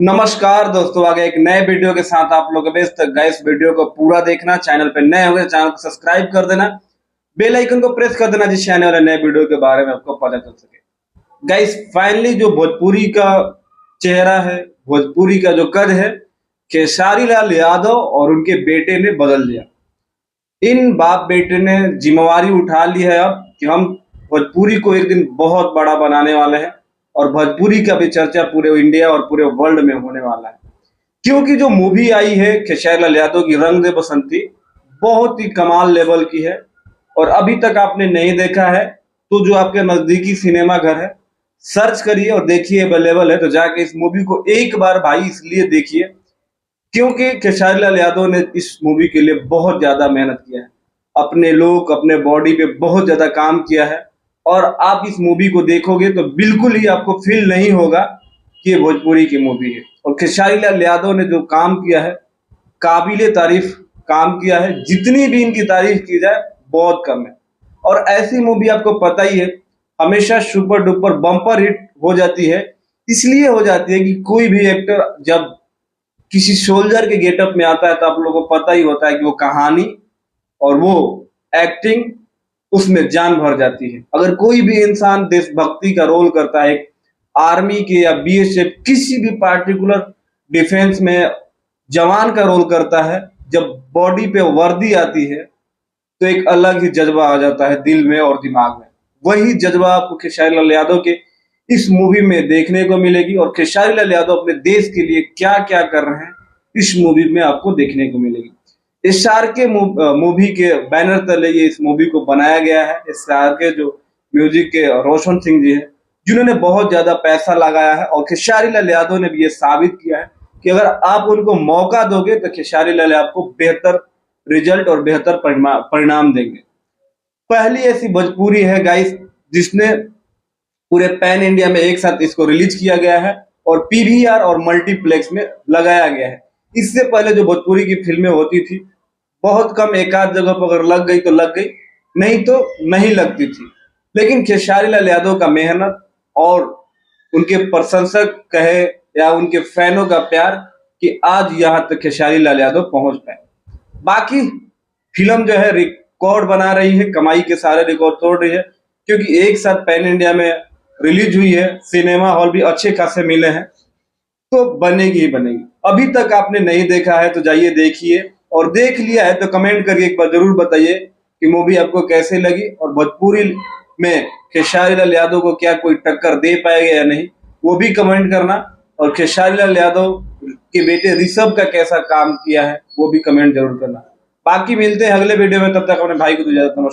नमस्कार दोस्तों, आगे एक नए वीडियो के साथ आप लोग बेस्ट गाइस। वीडियो को पूरा देखना, चैनल पे नए हो गए चैनल को सब्सक्राइब कर देना, बेल आइकन को प्रेस कर देना जिससे आने वाले नए वीडियो के बारे में आपको पता चल सके। गाइस फाइनली जो भोजपुरी का चेहरा है, भोजपुरी का जो कद है, खेसारी लाल यादव और उनके बेटे ने बदल दिया। इन बाप बेटे ने जिम्मेवारी उठा ली है अब कि हम भोजपुरी को एक दिन बहुत बड़ा बनाने वाले हैं और भोजपुरी का भी चर्चा पूरे इंडिया और पूरे वर्ल्ड में होने वाला है। क्योंकि जो मूवी आई है खेसारी लाल यादव की रंग दे बसंती, बहुत ही कमाल लेवल की है और अभी तक आपने नहीं देखा है तो जो आपके नजदीकी सिनेमा घर है सर्च करिए और देखिए, अवेलेबल है तो जाके इस मूवी को एक बार भाई इसलिए देखिए क्योंकि खेसारी लाल यादव ने इस मूवी के लिए बहुत ज्यादा मेहनत किया है, अपने लोग अपने बॉडी पे बहुत ज्यादा काम किया है और आप इस मूवी को देखोगे तो बिल्कुल ही आपको फील नहीं होगा कि ये भोजपुरी की मूवी है। और खेसारी लाल यादव ने जो काम किया है, काबिले तारीफ काम किया है, जितनी भी इनकी तारीफ की जाए बहुत कम है। और ऐसी मूवी आपको पता ही है हमेशा सुपर डुपर बम्पर हिट हो जाती है, इसलिए हो जाती है कि कोई भी एक्टर जब किसी सोल्जर के गेटअप में आता है तो आप लोगों को पता ही होता है कि वो कहानी और वो एक्टिंग उसमें जान भर जाती है। अगर कोई भी इंसान देशभक्ति का रोल करता है, आर्मी के या बीएसएफ किसी भी पार्टिकुलर डिफेंस में जवान का रोल करता है, जब बॉडी पे वर्दी आती है तो एक अलग ही जज्बा आ जाता है दिल में और दिमाग में। वही जज्बा आपको खेसारी लाल यादव के इस मूवी में देखने को मिलेगी और खेसारी लाल यादव अपने देश के लिए क्या क्या कर रहे हैं इस मूवी में आपको देखने को मिलेगी। एसआर के मूवी के बैनर तले ये इस मूवी को बनाया गया है। एसआर के जो म्यूजिक के रोशन सिंह जी हैं जिन्होंने बहुत ज्यादा पैसा लगाया है और खेसारी लाल यादव ने भी ये साबित किया है कि अगर आप उनको मौका दोगे तो खेसारी लाल आपको बेहतर रिजल्ट और बेहतर परिणाम देंगे। पहली ऐसी भोजपुरी है गाइस जिसने पूरे पैन इंडिया में एक साथ इसको रिलीज किया गया है और पीवीआर और मल्टीप्लेक्स में लगाया गया है। इससे पहले जो भोजपुरी की फिल्में होती थी बहुत कम, एक आध जगह पर अगर लग गई तो लग गई, नहीं तो नहीं लगती थी। लेकिन खेसारी लाल यादव का मेहनत और उनके प्रशंसक कहे या उनके फैनों का प्यार कि आज यहाँ तक खेसारी लाल यादव पहुंच पाए। बाकी फिल्म जो है रिकॉर्ड बना रही है, कमाई के सारे रिकॉर्ड तोड़ रही है क्योंकि एक साथ पैन इंडिया में रिलीज हुई है, सिनेमा हॉल भी अच्छे खासे मिले हैं तो बनेगी ही बनेगी। अभी तक आपने नहीं देखा है तो जाइए देखिए और देख लिया है तो कमेंट करके एक बार जरूर बताइए कि मूवी आपको कैसे लगी और भोजपुरी में खेसारी लाल यादव को क्या कोई टक्कर दे पाएगा या नहीं, वो भी कमेंट करना। और खेसारी लाल यादव के बेटे ऋषभ का कैसा काम किया है वो भी कमेंट जरूर करना। बाकी मिलते हैं अगले वीडियो में, तब तक अपने भाई को दो इजाजत। नमस्कार।